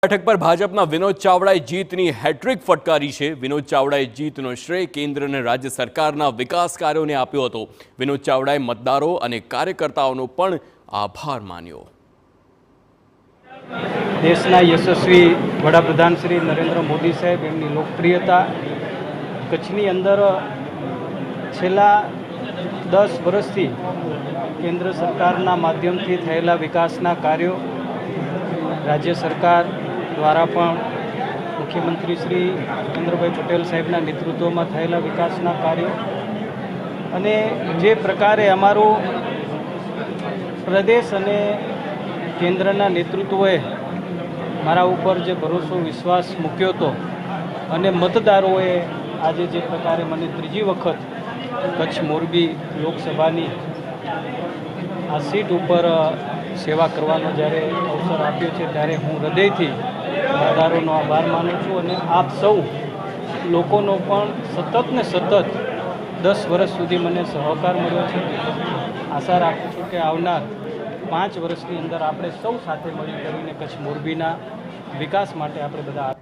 બેઠક પર ભાજપના વિનોદ ચાવડાએ જીતની હેટ્રિક ફટકારી છે। વિનોદ ચાવડાએ જીતનો શ્રેય કેન્દ્ર અને રાજ્ય સરકારના વિકાસ કાર્યોને આપ્યો હતો। વિનોદ ચાવડાએ મતદારો અને કાર્યકર્તાઓનો પણ આભાર માન્યો। દેશના યશસ્વી વડાપ્રધાન શ્રી નરેન્દ્ર મોદી સાહેબ એમની લોકપ્રિયતા કચ્છની અંદર છેલ્લા 10 વર્ષથી કેન્દ્ર સરકારના માધ્યમથી થયેલા વિકાસના કાર્યો, રાજ્ય સરકાર દ્વારા પણ મુખ્યમંત્રી શ્રી ભૂપેન્દ્રભાઈ પટેલ સાહેબના નેતૃત્વમાં થયેલા વિકાસના કાર્યો અને જે પ્રકારે અમારું પ્રદેશ અને કેન્દ્રના નેતૃત્વએ મારા ઉપર જે ભરોસો વિશ્વાસ મૂક્યો હતો અને મતદારોએ આજે જે પ્રકારે મને ત્રીજી વખત કચ્છ મોરબી લોકસભાની આ સીટ ઉપર સેવા કરવાનો જ્યારે અવસર આપ્યો છે ત્યારે હું હૃદયથી મતદારોનો આભાર માનું છું અને આપ સૌ લોકોનો પણ સતત ને સતત 10 વર્ષ સુધી મને સહકાર મળ્યો છે। આશા રાખું છું કે આવનાર 5 વર્ષની અંદર આપણે સૌ સાથે મળી કરીને કચ્છ મોરબીના વિકાસ માટે આપણે બધા